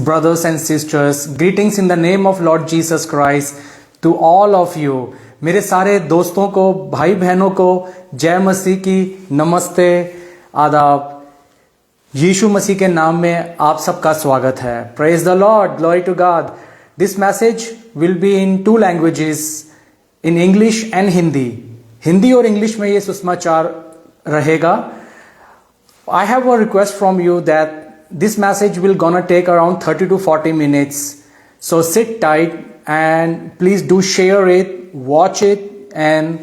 Brothers and sisters, greetings in the name of Lord Jesus Christ to all of you. मेरे सारे दोस्तों को, भाई बहनों को जय मसीह की नमस्ते, आदाब। यीशु मसीह के नाम में आप सबका स्वागत है। Praise the Lord, glory to God. This message will be in two languages, in English and Hindi. Hindi और इंग्लिश में ये सुसमाचार रहेगा। I have a request from you that this message will gonna take around 30 to 40 minutes. So sit tight and please do share it, watch it, and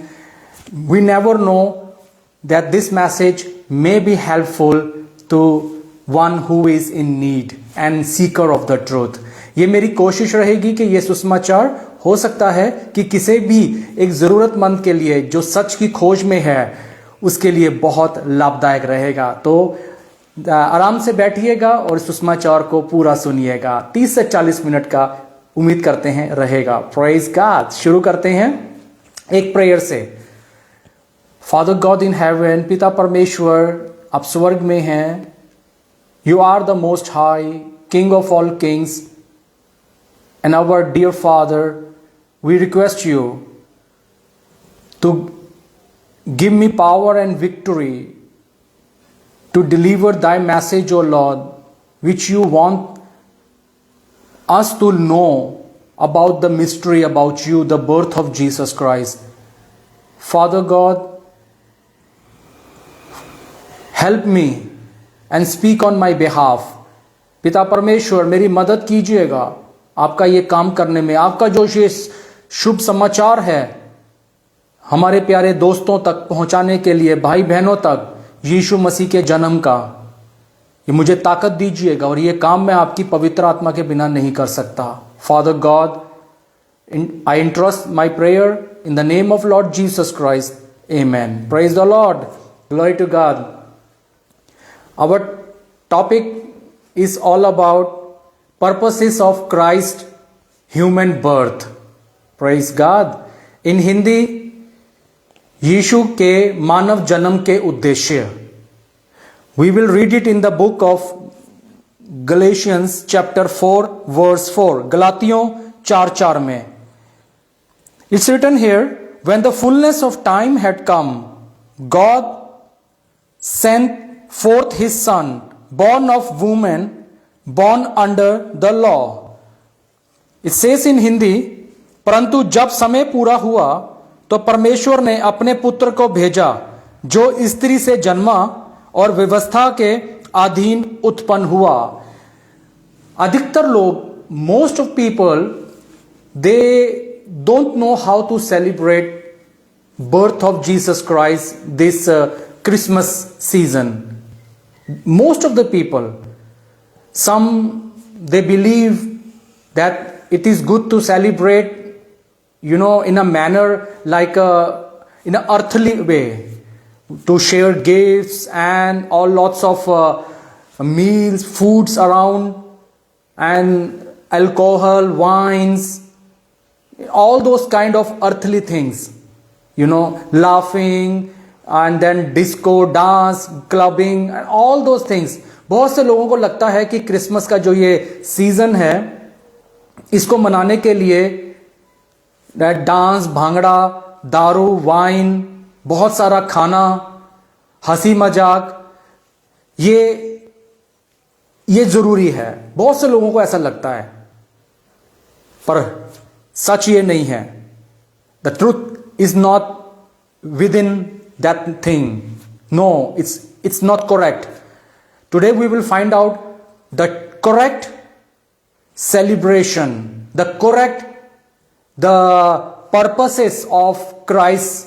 we never know that this message may be helpful to one who is in need and seeker of the truth. ये मेरी कोशिश रहेगी कि ये सुसमाचार हो सकता है कि किसी भी एक ज़रूरतमंद के लिए जो सच की खोज में है उसके लिए बहुत लाभदायक रहेगा। तो आराम से बैठिएगा और सुसमाचार को पूरा सुनिएगा। 30 से 40 मिनट का उम्मीद करते हैं रहेगा। Praise God. शुरू करते हैं एक प्रेयर से। फादर गॉड इन हेवन, पिता परमेश्वर आप स्वर्ग में हैं। You are the most high king of all kings and our dear father, we request you to give me power and victory to deliver thy message, O Lord, which you want us to know about the mystery about you, the birth of Jesus Christ. Father God, help me and speak on my behalf. पिता परमेश्वर मेरी मदद कीजिएगा आपका ये काम करने में। आपका जो ये शुभ समाचार है हमारे प्यारे दोस्तों तक पहुंचाने के लिए, भाई बहनों तक यीशु मसीह के जन्म का, ये मुझे ताकत दीजिएगा और ये काम मैं आपकी पवित्र आत्मा के बिना नहीं कर सकता। Father God, I entrust my prayer in the name of Lord Jesus Christ, amen. Praise the Lord, glory to God. Our topic is all about purposes of Christ human birth. Praise God. In Hindi, यीशु के मानव जन्म के उद्देश्य। We will read it in the book of Galatians chapter 4 verse 4। गलातियों 4:4 में it's written here, when the fullness of time had come, God sent forth his son, born of woman, born under the law. It says in Hindi, परंतु जब समय पूरा हुआ तो परमेश्वर ने अपने पुत्र को भेजा जो स्त्री से जन्मा और व्यवस्था के अधीन उत्पन्न हुआ। अधिकतर लोग, most of people, they don't know how to celebrate birth of Jesus Christ this Christmas season. Most of the people, some they believe that it is good to celebrate, you know, in a manner like in an earthly way, to share gifts and all lots of meals, foods around, and alcohol, wines, all those kind of earthly things, you know, laughing and then disco, dance, clubbing and all those things. बहुत से लोगों को लगता है कि Christmas का जो ये सीजन है इसको मनाने के लिए डांस, भांगड़ा, दारू, वाइन, बहुत सारा खाना, हंसी मजाक, ये जरूरी है। बहुत से लोगों को ऐसा लगता है, पर सच ये नहीं है। The truth is not within that thing. No, it's not correct. Today we will find out the correct celebration, the purposes of Christ's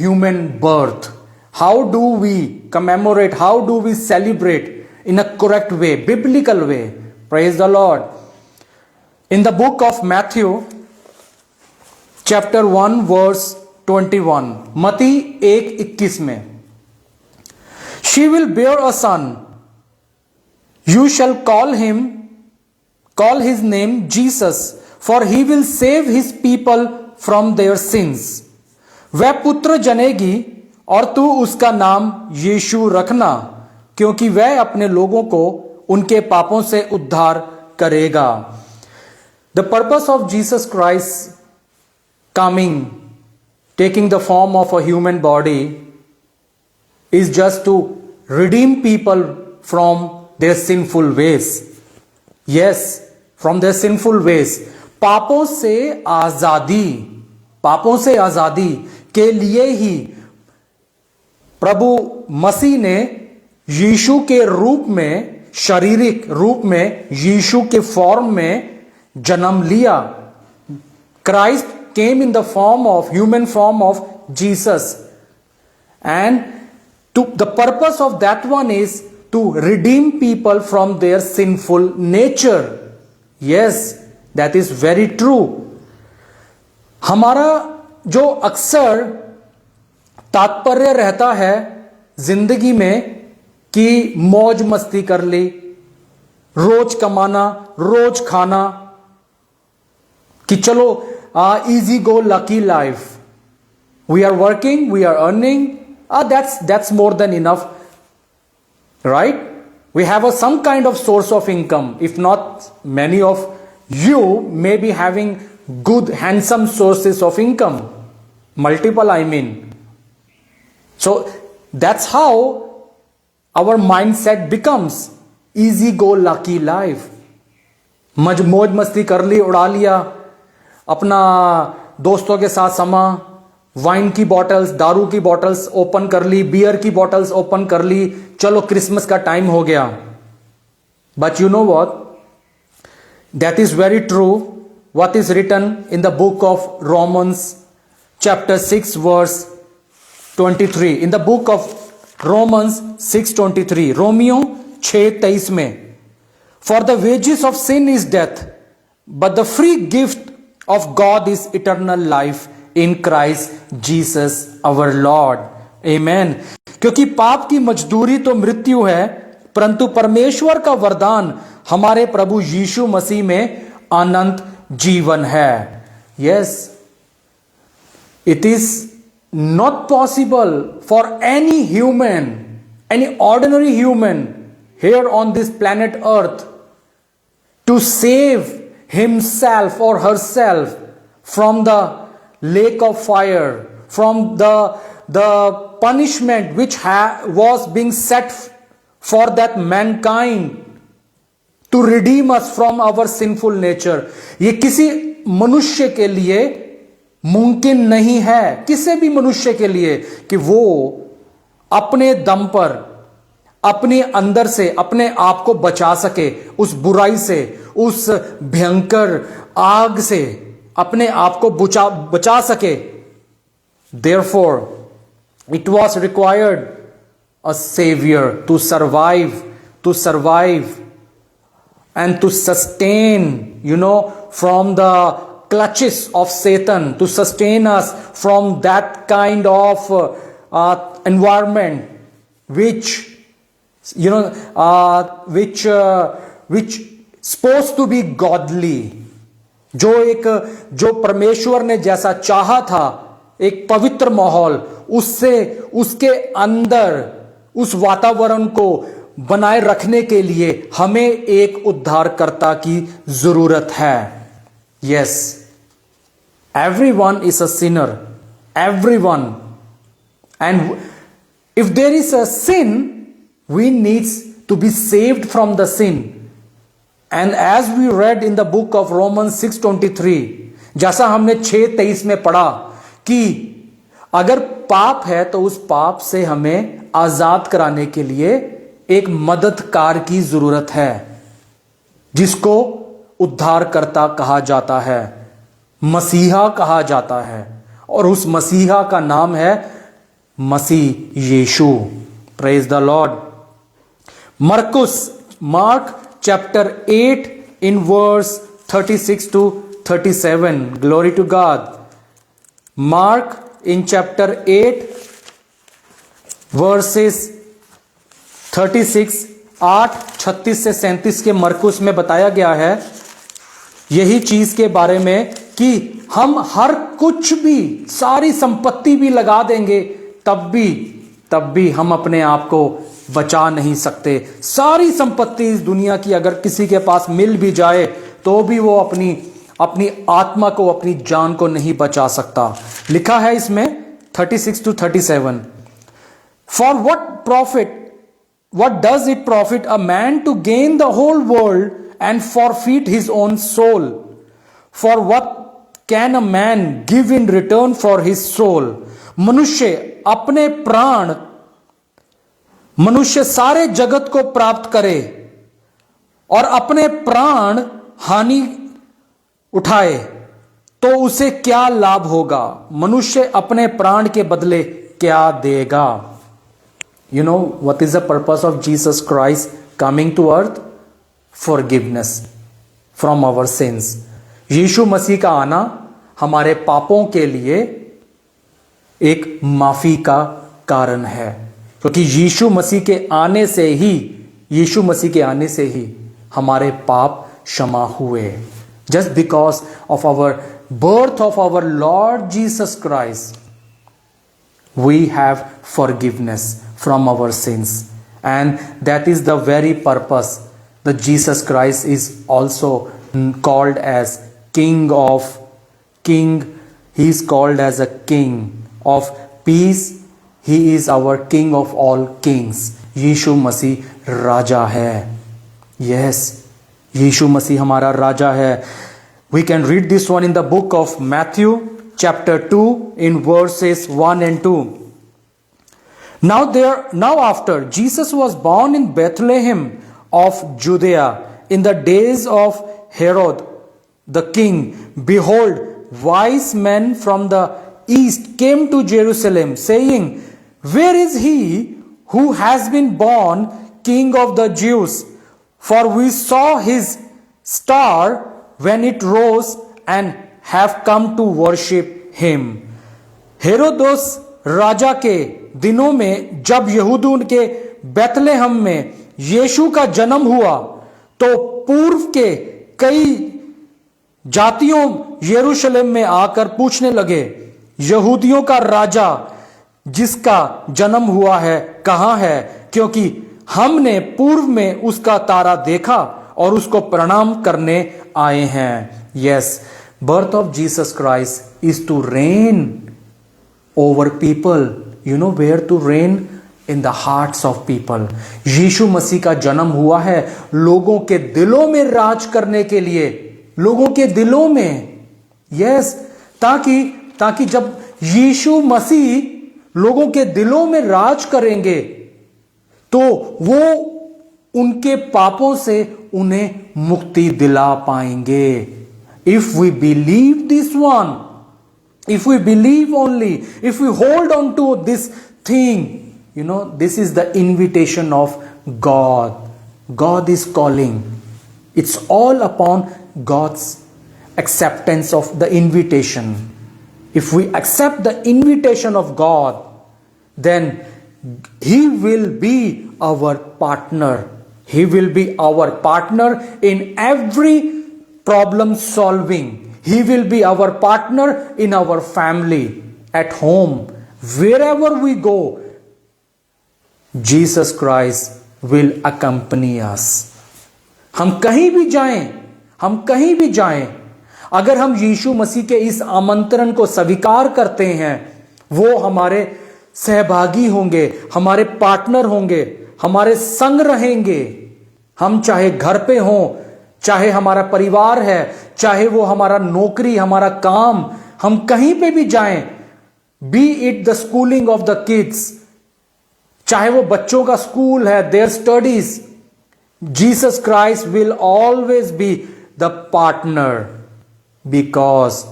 human birth. How do we commemorate, how do we celebrate in a correct way, biblical way? Praise the Lord. In the book of Matthew, chapter 1 verse 21, मती 1:21 में, She will bear a son. You shall call his name Jesus, for he will save his people from their sins. वह पुत्र जनेगी और तू उसका नाम यीशु रखना, क्योंकि वह अपने लोगों को उनके पापों से उद्धार करेगा। The purpose of Jesus Christ coming, taking the form of a human body, is just to redeem people from their sinful ways. Yes, from their sinful ways. पापों से आजादी के लिए ही प्रभु मसीह ने यीशु के रूप में, शारीरिक रूप में, यीशु के फॉर्म में जन्म लिया। Christ came in the form of human form of Jesus, and the purpose of that one is to redeem people from their sinful nature. Yes, that is very true. हमारा जो अक्सर तात्पर्य रहता है जिंदगी में कि मौज मस्ती कर ली, रोज कमाना, रोज खाना, कि चलो easy go lucky life, we are working, we are earning, that's more than enough, right? We have some kind of source of income. If not, many of you may be having good handsome sources of income, multiple I mean. So that's how our mindset becomes easy go lucky life. मौज मस्ती कर ली, उड़ा लिया अपना दोस्तों के साथ समा, वाइन की बॉटल्स, दारू की बॉटल्स ओपन कर ली, बियर की बॉटल्स ओपन कर ली, चलो क्रिसमस का टाइम हो गया। But you know what, that is very true what is written in the book of Romans chapter 6 verse 23। In the book of Romans 6:23, Romeo 6:23 में, for the wages of sin is death but the free gift of God is eternal life in Christ Jesus our Lord. Amen. क्योंकि पाप की मजदूरी तो मृत्यु है, परंतु परमेश्वर का वरदान हमारे प्रभु यीशु मसीह में अनंत जीवन है। Yes, it is not possible for any human, any ordinary human here on this planet earth to save himself or herself from the lake of fire, from the punishment which was being set for that mankind to redeem us from our sinful nature. ये किसी मनुष्य के लिए मुमकिन नहीं है, किसी भी मनुष्य के लिए, कि वो अपने दम पर अपने अंदर से अपने आप को बचा सके उस बुराई से, उस भयंकर आग से अपने आप को बचा सके। Therefore, it was required a savior to survive and to sustain, from the clutches of Satan, to sustain us from that kind of environment which supposed to be godly, जो परमेश्वर ने जैसा चाहा था, एक पवित्र माहौल, उसके अंदर उस वातावरण को बनाए रखने के लिए हमें एक उद्धारकर्ता की जरूरत है। Yes, everyone is a sinner, everyone, and if there is a sin, we needs to be saved from the sin. And as we read in the book of Romans 6:23, जैसा हमने 6:23 में पढ़ा कि अगर पाप है तो उस पाप से हमें आजाद कराने के लिए एक मददगार की जरूरत है, जिसको उद्धारकर्ता कहा जाता है, मसीहा कहा जाता है, और उस मसीहा का नाम है मसीह यीशु। Praise the Lord. Mark chapter 8 in verse 36 to 37. Glory to God. Mark in chapter 8 verses 36, 8:36 से 37 के मरकुस में बताया गया है यही चीज के बारे में कि हम हर कुछ भी, सारी संपत्ति भी लगा देंगे, तब भी हम अपने आप को बचा नहीं सकते। सारी संपत्ति इस दुनिया की अगर किसी के पास मिल भी जाए तो भी वो अपनी अपनी आत्मा को, अपनी जान को नहीं बचा सकता। लिखा है इसमें 36 to 37, for what does it profit a man to gain the whole world and forfeit his own soul? For what can a man give in return for his soul? मनुष्य अपने प्राण, मनुष्य सारे जगत को प्राप्त करे और अपने प्राण हानि उठाए तो उसे क्या लाभ होगा? मनुष्य अपने प्राण के बदले क्या देगा? You know what is the purpose of Jesus Christ coming to earth? Forgiveness from our sins. यीशु मसीह का आना हमारे पापों के लिए एक माफी का कारण है, क्योंकि यीशु मसीह के आने से ही हमारे पाप क्षमा हुए। Just because of our birth of our Lord Jesus Christ, we have forgiveness from our sins, and that is the very purpose that Jesus Christ is also called as King. He is called as a King of peace. He is our King of all kings. यीशु मसीह राजा है। Yes, यीशु मसीह हमारा राजा है। We can read this one in the book of Matthew chapter 2 in verses 1 and 2. Now after Jesus was born in Bethlehem of Judea in the days of Herod the king, behold, wise men from the east came to Jerusalem, saying, where is he who has been born King of the Jews? For we saw his star when it rose and have come to worship him. हेरोदोस राजा के दिनों में जब यहूदियों के बैतलहम में यीशु का जन्म हुआ तो पूर्व के कई जातियों यरूशलेम में आकर पूछने लगे, यहूदियों का राजा जिसका जन्म हुआ है कहाँ है? क्योंकि हमने पूर्व में उसका तारा देखा और उसको प्रणाम करने आए हैं। Yes, birth of Jesus Christ is to reign over people. You know where to reign? In the hearts of people. यीशु मसीह का जन्म हुआ है लोगों के दिलों में राज करने के लिए, लोगों के दिलों में। यस, ताकि जब यीशु मसीह लोगों के दिलों में राज करेंगे तो वो उनके पापों से उन्हें मुक्ति दिला पाएंगे। If we believe this one, if we believe only, if we hold on to this thing, you know, this is the invitation of God. God is calling. It's all upon God's acceptance of the invitation. If we accept the invitation of God, then He will be our partner. He will be our partner in every problem solving. He will be our partner in our family, at home, wherever we go. Jesus Christ will accompany us. हम कहीं भी जाएं, अगर हम यीशु मसीह के इस आमंत्रण को स्वीकार करते हैं, वो हमारे सहभागी होंगे, हमारे पार्टनर होंगे, हमारे संग रहेंगे। हम चाहे घर पे हों, चाहे हमारा परिवार है, चाहे वो हमारा नौकरी, हमारा काम, हम कहीं पे भी जाएं, B it the schooling of the kids, चाहे वो बच्चों का स्कूल है, their studies, Jesus Christ will always be the partner, because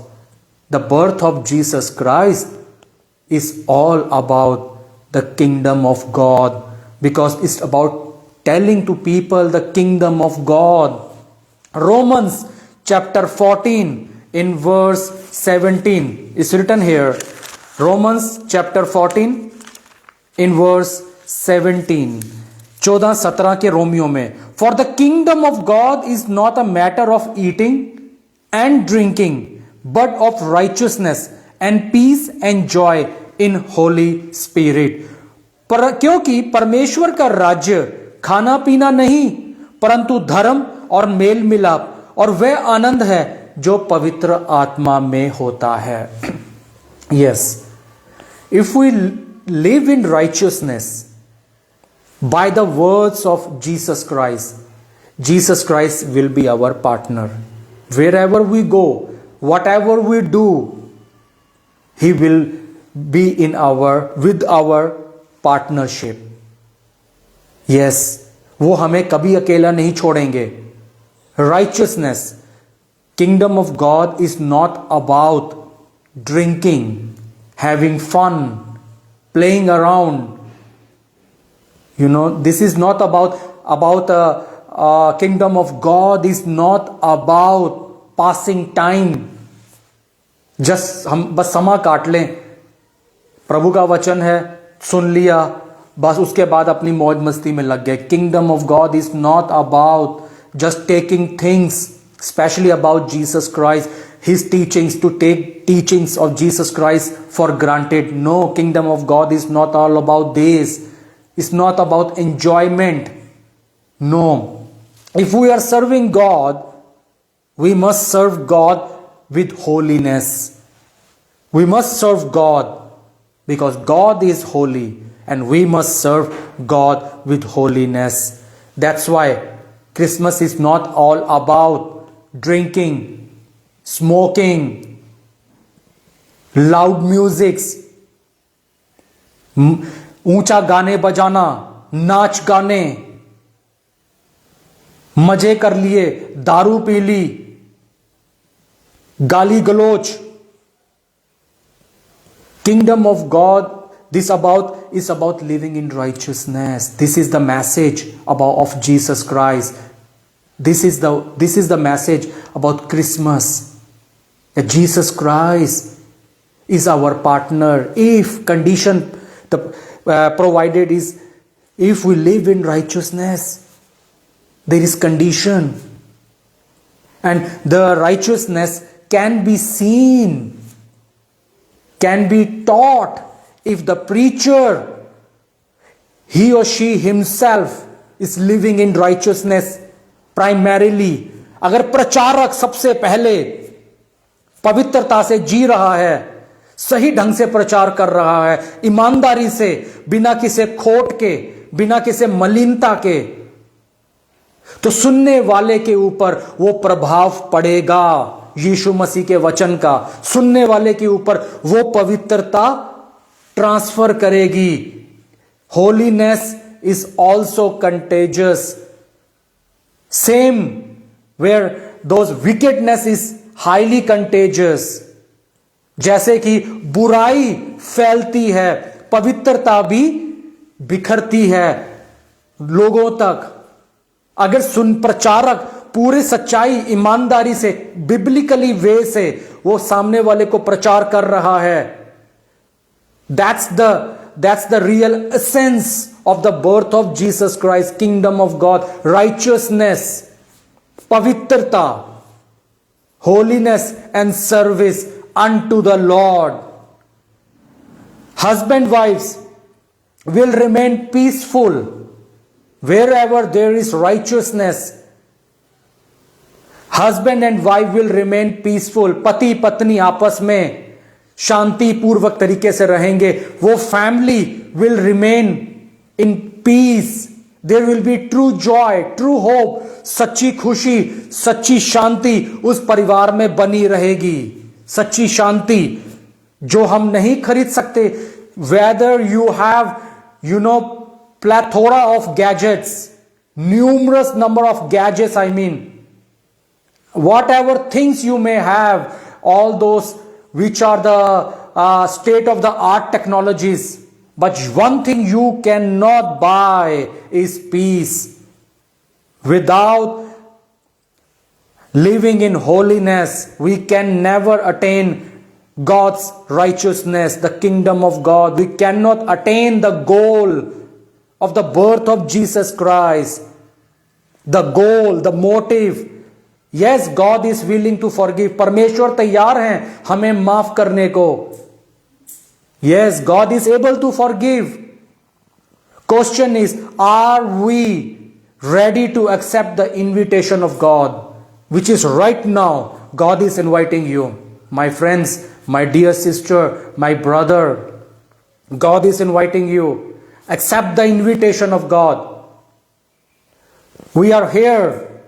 the birth of Jesus Christ is all about the kingdom of God, because it's about telling to people the kingdom of God. Romans chapter 14 in verse 17 is written here. Romans chapter 14 in verse 17, 14-17 के Romeo में, for the kingdom of God is not a matter of eating and drinking, but of righteousness and peace and joy in Holy Spirit. पर क्योंकि परमेश्वर का राज्य खाना पीना नहीं परंतु धर्म और मेल मिलाप और वह आनंद है जो पवित्र आत्मा में होता है। Yes, if we live in righteousness by the words of Jesus Christ will be our partner. Wherever we go, whatever we do, he will be with our partnership. Yes, वो हमें कभी अकेला नहीं छोड़ेंगे। Righteousness, kingdom of God is not about drinking, having fun, playing around. You know, this is not about kingdom of God is not about passing time. हम बस समा काट लें, प्रभु का वचन है, सुन लिया, बस उसके बाद अपनी मौज मस्ती में लग गए। Kingdom of God is not about just taking things, especially about Jesus Christ, his teachings, to take teachings of Jesus Christ for granted. No, kingdom of God is not all about this, it's not about enjoyment. No, if we are serving God, we must serve God with holiness. We must serve God because God is holy and we must serve God with holiness. That's why Christmas is not all about drinking, smoking, loud musics, ऊंचा गाने बजाना, नाच गाने, मजे कर लिए, दारू P ली, गाली गलोच। Kingdom of God, is about living in righteousness. This is the message of Jesus Christ. This is the message about Christmas. That Jesus Christ is our partner. If condition provided is if we live in righteousness, there is condition, and the righteousness can be seen, can be taught if the preacher, he or she himself is living in righteousness primarily. अगर प्रचारक सबसे पहले पवित्रता से जी रहा है, सही ढंग से प्रचार कर रहा है, ईमानदारी से, बिना किसी खोट के, बिना किसी मलिनता के, तो सुनने वाले के ऊपर वो प्रभाव पड़ेगा यीशु मसीह के वचन का। सुनने वाले के ऊपर वो पवित्रता ट्रांसफर करेगी। Holiness is also contagious, same where those wickedness is highly contagious. जैसे कि बुराई फैलती है, पवित्रता भी बिखरती है लोगों तक। अगर प्रचारक पूरे सच्चाई, ईमानदारी से, बिब्लिकली वे से वो सामने वाले को प्रचार कर रहा है, that's the real essence of the birth of Jesus Christ, kingdom of God, righteousness, पवित्रता, holiness and service unto the Lord. Husband wives will remain peaceful wherever there is righteousness. Husband and wife will remain peaceful. पति पत्नी आपस में शांति पूर्वक तरीके से रहेंगे। वो family will remain in peace. There will be true joy, true hope. सच्ची खुशी, सच्ची शांति उस परिवार में बनी रहेगी। सच्ची शांति जो हम नहीं खरीद सकते। Whether you have, plethora of gadgets, numerous number of gadgets, I mean, whatever things you may have, all those which are the state of the art technologies, but one thing you cannot buy is peace. Without living in holiness, we can never attain God's righteousness, the kingdom of God. We cannot attain the goal of the birth of Jesus Christ. The goal, the motive. Yes, God is willing to forgive. परमेश्वर तैयार हैं हमें माफ करने को. Yes, God is able to forgive. Question is, are we ready to accept the invitation of God, which is right now? God is inviting you. My friends, my dear sister, my brother, God is inviting you. Accept the invitation of God. We are here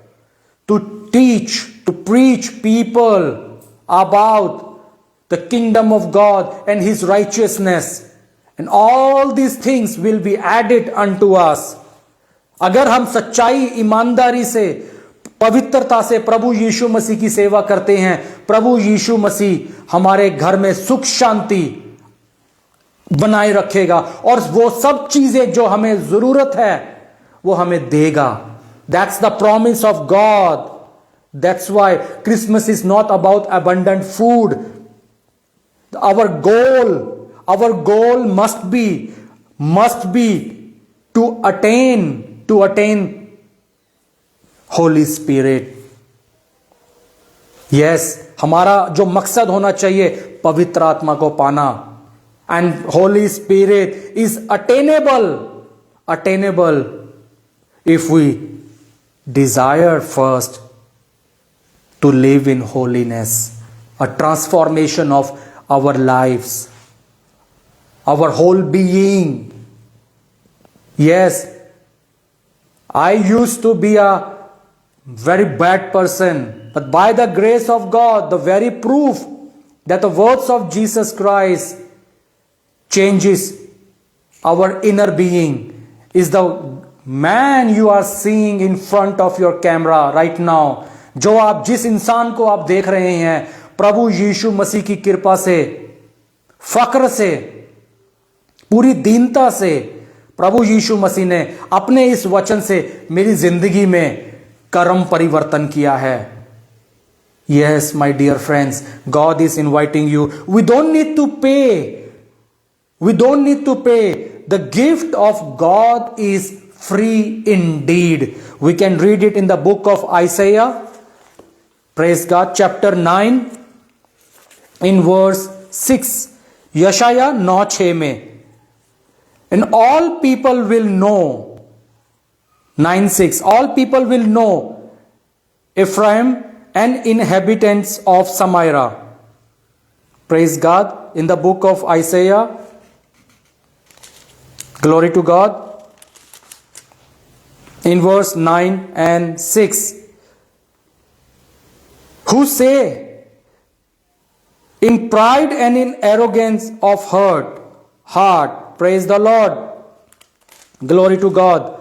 to teach, to preach people about the kingdom of God and His righteousness. And all these things will be added unto us. अगर हम सच्चाई, ईमानदारी से, पवित्रता से प्रभु यीशु मसीह की सेवा करते हैं, प्रभु यीशु मसीह हमारे घर में सुख शांति बनाए रखेगा और वो सब चीजें जो हमें जरूरत है वो हमें देगा. That's the promise of God. That's why Christmas is not about abundant food. Our goal must be to attain Holy Spirit. Yes, हमारा जो मकसद होना चाहिए पवित्र आत्मा को पाना. And Holy Spirit is attainable if we desire first to live in holiness, a transformation of our lives, our whole being. Yes, I used to be a very bad person, but by the grace of God, the very proof that the words of Jesus Christ changes our inner being is the man you are seeing in front of your camera right now. जो आप जिस इंसान को आप देख रहे हैं, प्रभु यीशु मसीह की कृपा से, फक्र से, पूरी दीनता से प्रभु यीशु मसीह ने अपने इस वचन से मेरी जिंदगी में कर्म परिवर्तन किया है. Yes, my dear friends, God is inviting you. We don't need to pay. The gift of God is free indeed. We can read it in the book of Isaiah. Praise God, chapter 9 in verse 6. यशाया 9:6 में. And all people will know. 9:6. All people will know Ephraim and inhabitants of Samaria. Praise God. In the book of Isaiah. Glory to God. In verse 9 and 6. Who say, in pride and in arrogance of heart, praise the Lord. Glory to God.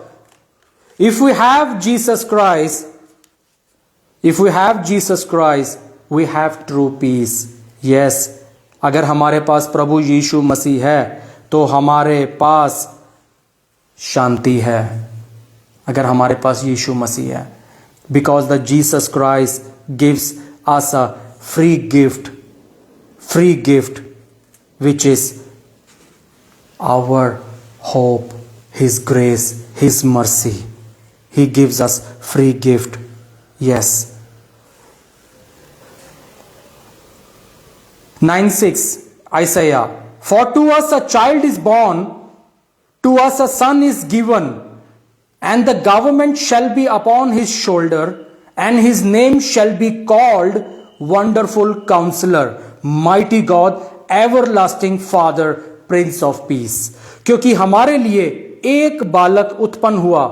If we have Jesus Christ, we have true peace. Yes, अगर हमारे पास प्रभु यीशु मसीह है तो हमारे पास शांति है. अगर हमारे पास यीशु मसीह है, because the Jesus Christ gives us a free gift, which is our hope, His grace, His mercy. He gives us free gift. Yes. 9:6 Isaiah. For to us a child is born, to us a son is given, and the government shall be upon his shoulder, and his name shall be called Wonderful Counselor, Mighty God, Everlasting Father, Prince of Peace. क्योंकि हमारे लिए एक बालक उत्पन्न हुआ,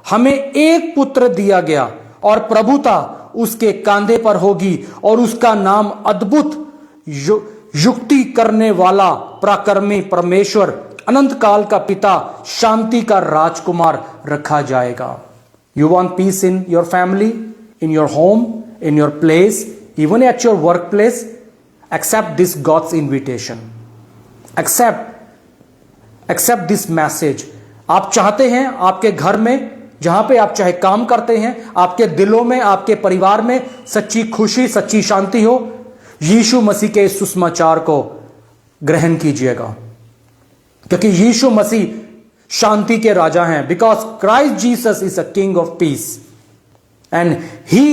हमें एक पुत्र दिया गया, और प्रभुता उसके कांधे पर होगी, और उसका नाम अद्भुत, युक्ति करने वाला, पराक्रमी परमेश्वर, अनंत काल का पिता, शांति का राजकुमार रखा जाएगा. You want peace in your family, in your home, in your place, even at your workplace? Accept this God's invitation. Accept this message. आप चाहते हैं आपके घर में, जहां पे आप चाहे काम करते हैं, आपके दिलों में, आपके परिवार में सच्ची खुशी, सच्ची शांति हो, यीशु मसीह के सुसमाचार को ग्रहण कीजिएगा, क्योंकि यीशु मसीह शांति के राजा हैं. Because Christ Jesus is a king of peace, and he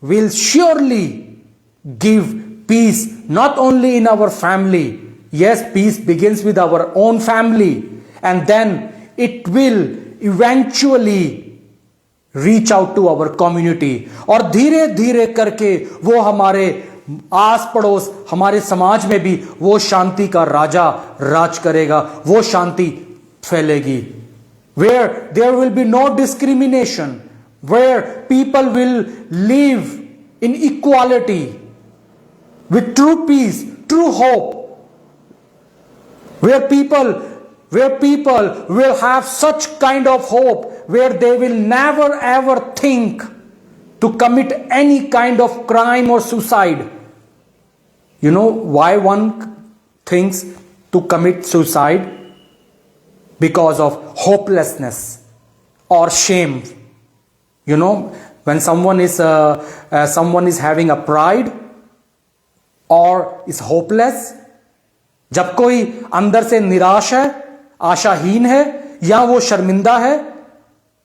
will surely give peace not only in our family. Yes, peace begins with our own family, and then it will eventually reach out to our community. और धीरे धीरे करके वो हमारे आस पड़ोस, हमारे समाज में भी वो शांति का राजा राज करेगा, वो शांति फैलेगी. Where there will be no discrimination, where people will live in equality with true peace, true hope, where people will have such kind of hope where they will never ever think to commit any kind of crime or suicide. You know why one thinks to commit suicide? Because of hopelessness or shame. You know, when someone is having a pride or is hopeless, जब कोई अंदर से निराश है, आशाहीन है, या वो शर्मिंदा है,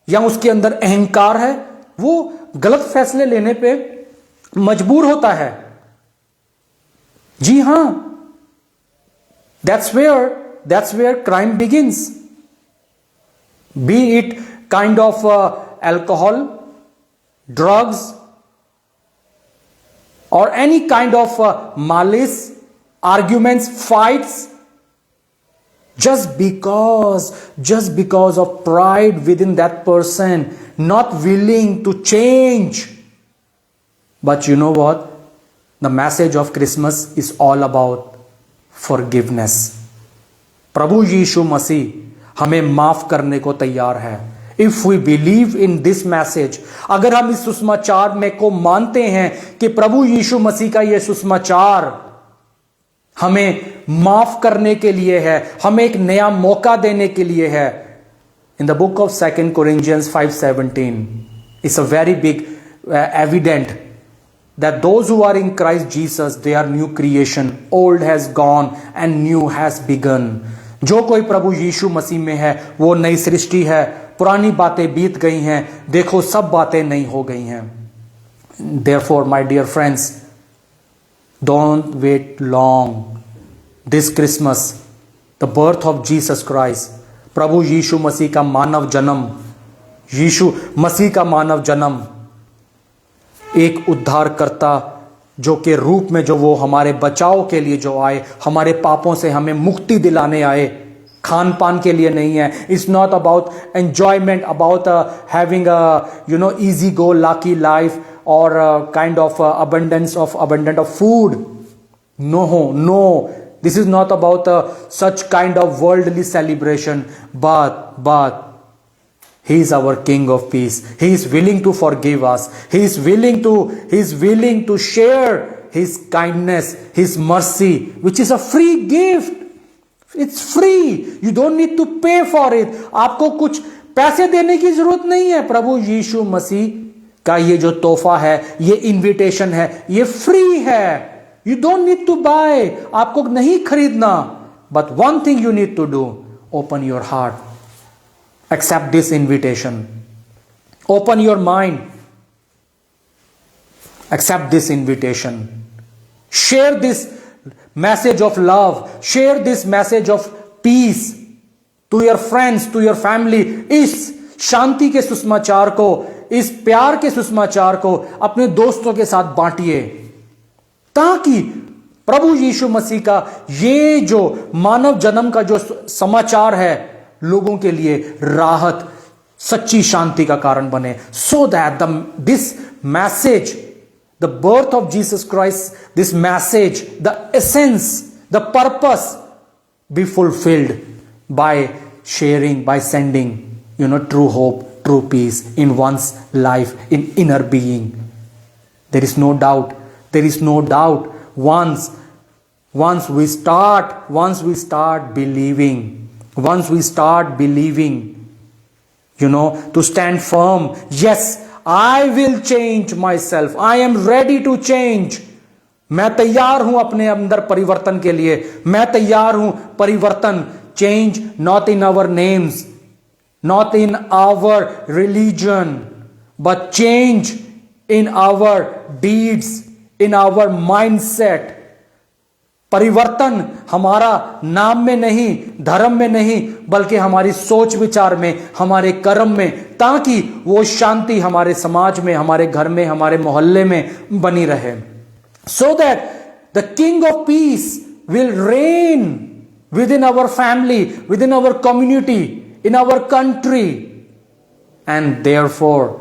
या उसके अंदर अहंकार है, वो गलत फैसले लेने पे मजबूर होता है. जी हां, that's where crime begins. Be it kind of alcohol, drugs, or any kind of malice, arguments, fights, just because of pride within that person, not willing to change. But you know what? The message of Christmas is all about forgiveness. प्रभु यीशु मसीह हमें माफ करने को तैयार है. If we believe in this message, अगर हम इस सुसमाचार में को मानते हैं कि प्रभु यीशु मसीह का यह सुसमाचार हमें माफ करने के लिए है, हमें एक नया मौका देने के लिए है. इन the book of 2 Corinthians 5:17 it's a very big evident that those who are in Christ Jesus, they are new creation. Old has gone and new has begun. जो कोई प्रभु यीशु मसीह में है वो नई सृष्टि है. पुरानी बातें बीत गई हैं, देखो सब बातें नई हो गई हैं. Therefore, my dear friends, don't wait long. This Christmas, the birth of Jesus Christ, प्रभु यीशु मसीह का मानव जन्म, यीशु मसीह का मानव जन्म, एक उद्धारकर्ता जो के रूप में जो वो हमारे बचाव के लिए जो आए, हमारे पापों से हमें मुक्ति दिलाने आए, खान पान के लिए नहीं है. It's not about enjoyment, about having a easy go lucky life और kind of abundant of food. No, this is not about such kind of worldly celebration, but He is our King of peace. He is willing to forgive us. He is willing to share His kindness, His mercy, which is a free gift. It's free. You don't need to pay for it. आपको कुछ पैसे देने की जरूरत नहीं है. प्रभु यीशु मसीह का ये जो तोहफा है, ये इन्विटेशन है, ये फ्री है. You don't need to buy. आपको नहीं खरीदना. But one thing you need to do, open your heart. Accept this invitation. Open your mind. Accept this invitation. Share this message of love. Share this message of peace to your friends, to your family. इस शांति के सुसमाचार को, इस प्यार के सुसमाचार को अपने दोस्तों के साथ बांटिए, ताकि प्रभु यीशु मसीह का ये जो मानव जन्म का जो समाचार है लोगों के लिए राहत, सच्ची शांति का कारण बने. So that this message, the birth of Jesus Christ, this message, the essence, the purpose be fulfilled by sharing, by sending, true hope, true peace in one's life, in inner being. There is no doubt. Once we start believing, to stand firm, yes, I will change myself. I am ready to change. मैं तैयार हूं अपने अंदर परिवर्तन के लिए. मैं तैयार हूं परिवर्तन. Change not in our names, not in our religion, but change in our deeds, in our mindset. परिवर्तन हमारा नाम में नहीं, धर्म में नहीं, बल्कि हमारी सोच विचार में, हमारे कर्म में, ताकि वो शांति हमारे समाज में, हमारे घर में, हमारे मोहल्ले में बनी रहे. So that the King of Peace will reign within our family, within our community, in our country. And therefore,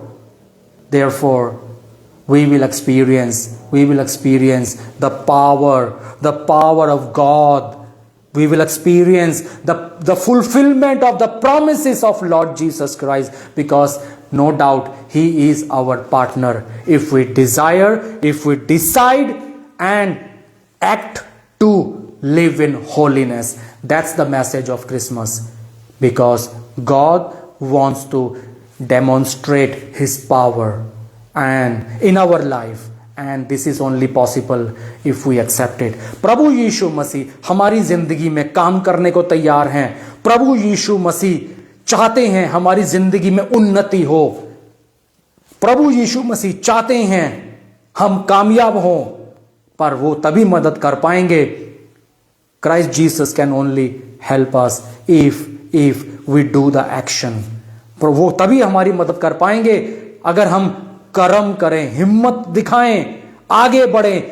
we will experience the power of God. We will experience the fulfillment of the promises of Lord Jesus Christ, because no doubt He is our partner. If we desire, if we decide and act to live in holiness. That's the message of Christmas, because God wants to demonstrate His power and in our life, and this is only possible if we accept it. प्रभु यीशु मसीह हमारी जिंदगी में काम करने को तैयार हैं. प्रभु यीशु मसीह चाहते हैं हमारी जिंदगी में उन्नति हो. प्रभु यीशु मसीह चाहते हैं हम कामयाब हों, पर वो तभी मदद कर पाएंगे. Christ Jesus can only help us if we do the action. पर वो तभी हमारी मदद कर पाएंगे अगर हम कर्म करें, हिम्मत दिखाएं, आगे बढ़ें.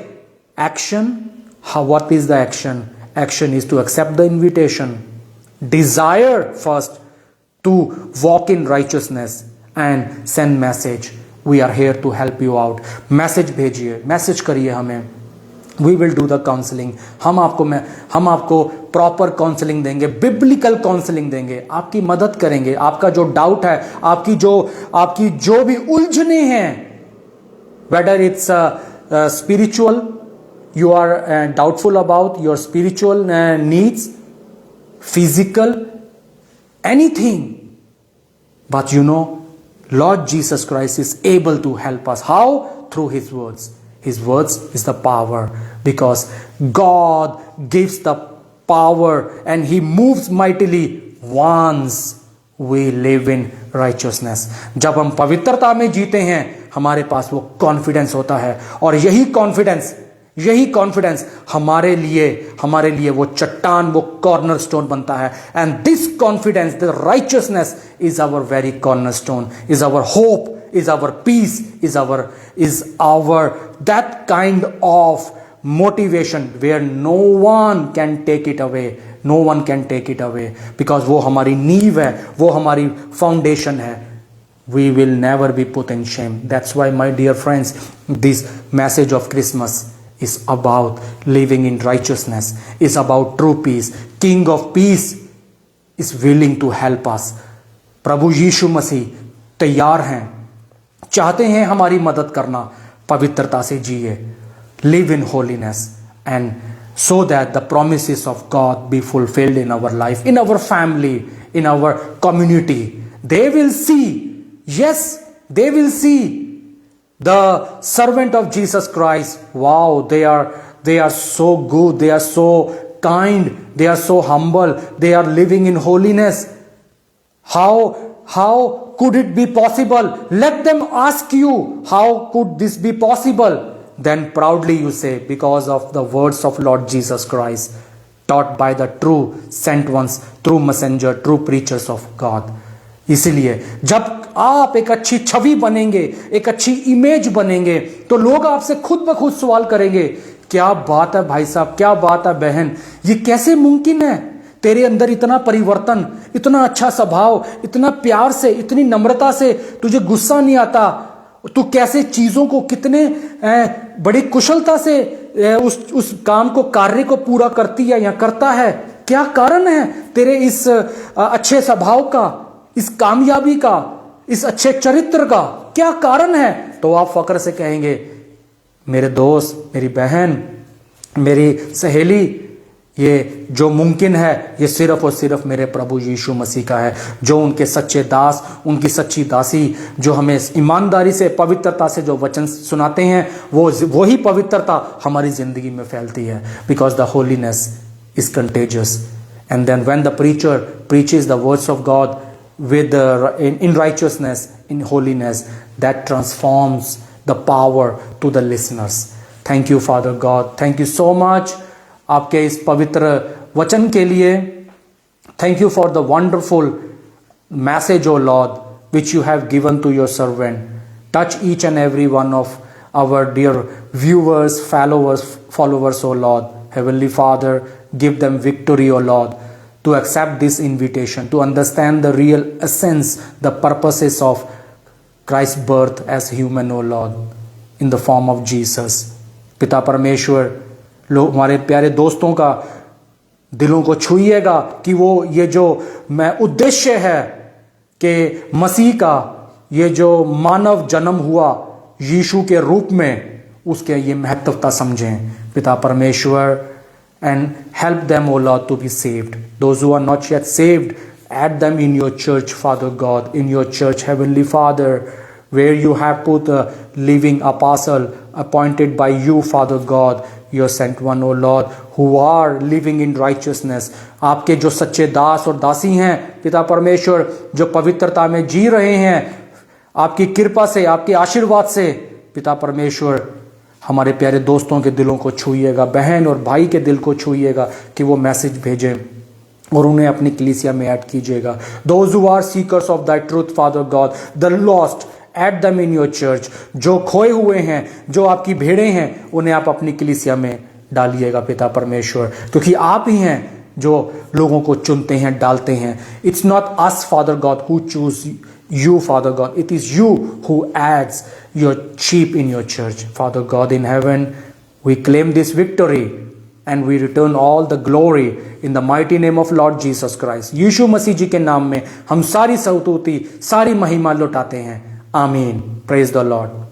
Action, what is the action? Action is to accept the invitation. Desire first to walk in righteousness and send message. We are here to help you out. Message भेजिए, मैसेज करिए हमें. We will do the counseling. हम आपको proper counselling देंगे, biblical counselling देंगे, आपकी मदद करेंगे. आपका जो डाउट है, आपकी जो भी उलझने हैं, whether it's spiritual, you are doubtful about your spiritual needs, physical, anything, but you know Lord Jesus Christ is able to help us. How? Through His words. His words is the power, because God gives the power and He moves mightily once we live in righteousness. जब हम पवित्रता में जीते हैं, हमारे पास वो confidence होता है, और यही कॉन्फिडेंस हमारे लिए वो चट्टान, वो कॉर्नरस्टोन बनता है. And this confidence, the righteousness is our very cornerstone, is our hope, is our peace, is our that kind of motivation where no one can take it away, because वो हमारी नींव है, वो हमारी फाउंडेशन है. We will never be put in shame. That's why, my dear friends, this message of Christmas is about living in righteousness, is about true peace. King of Peace is willing to help us. प्रभु यीशु मसीह तैयार हैं, चाहते हैं हमारी मदद करना. पवित्रता से जिए, live in holiness, and so that the promises of God be fulfilled in our life, in our family, in our community. They will see, yes, they will see the servant of Jesus Christ. Wow, they are so good, they are so kind, they are so humble, they are living in holiness. How could it be possible? Let them ask you, how could this be possible? Then proudly you say, because of the words of Lord Jesus Christ, taught by the true sent ones, true messenger, true preachers of God. इसीलिए जब आप एक अच्छी छवि बनेंगे, एक अच्छी image बनेंगे, तो लोग आपसे खुद ब खुद सवाल करेंगे, क्या बात है भाई साहब, क्या बात है बहन, ये कैसे मुमकिन है? तेरे अंदर इतना परिवर्तन, इतना अच्छा स्वभाव, इतना प्यार से, इतनी नम्रता से, तुझे गुस्सा नहीं आता, तू कैसे चीजों को कितने बड़ी कुशलता से उस काम को, कार्य को पूरा करती है या करता है. क्या कारण है तेरे इस अच्छे स्वभाव का, इस कामयाबी का, इस अच्छे चरित्र का? क्या कारण है? तो आप फक्र से कहेंगे, मेरे दोस्त, मेरी बहन, मेरी सहेली, ये जो मुमकिन है ये सिर्फ और सिर्फ मेरे प्रभु यीशु मसीह का है, जो उनके सच्चे दास, उनकी सच्ची दासी, जो हमें ईमानदारी से, पवित्रता से जो वचन सुनाते हैं, वही पवित्रता हमारी जिंदगी में फैलती है. Because the holiness is contagious. And then when the preacher preaches the words of God with in righteousness, in holiness, that transforms the power to the listeners. Thank you, Father God. Thank you so much. आपके इस पवित्र वचन के लिए। Thank you for the wonderful message O Lord which you have given to your servant. Touch each and every one of our dear viewers, followers, O Lord. Heavenly Father, give them victory, O Lord, to accept this invitation, to understand the real essence, the purposes of Christ's birth as human, O Lord, in the form of Jesus. पिता परमेश्वर, लोग हमारे प्यारे दोस्तों का दिलों को छूइएगा कि वो ये जो मैं उद्देश्य है कि मसीह का ये जो मानव जन्म हुआ यीशु के रूप में, उसके ये महत्वता समझें पिता परमेश्वर। And help them O Lord to be saved, those who are not yet saved, add them in your church, Father God, in your church, Heavenly Father, where you have put a living apostle appointed by you, Father God, your sent one, O Lord, who are living in righteousness. आपके जो सच्चे दास और दासी हैं पिता परमेश्वर, जो पवित्रता में जी रहे हैं, आपकी कृपा से, आपके आशीर्वाद से पिता परमेश्वर हमारे प्यारे दोस्तों के दिलों को छूइएगा, बहन और भाई के दिल को छूइएगा कि वो मैसेज भेजें और उन्हें अपनी कलीसिया में ऐड कीजिएगा। Those who are seekers of thy truth, Father God, the lost, add them in your church. जो खोए हुए हैं, जो आपकी भेड़ें हैं, उन्हें आप अपनी कलीसिया में डालिएगा पिता परमेश्वर, क्योंकि आप ही हैं जो लोगों को चुनते हैं, डालते हैं। It's not us, Father God, who choose you, Father God. It is you who adds your sheep in your church. Father God in heaven, we claim this victory and we return all the glory in the mighty name of Lord Jesus Christ. यीशु मसीह जी के नाम में हम सारी स्तुति, सारी महिमा लौटाते हैं। आमीन। Praise the Lord.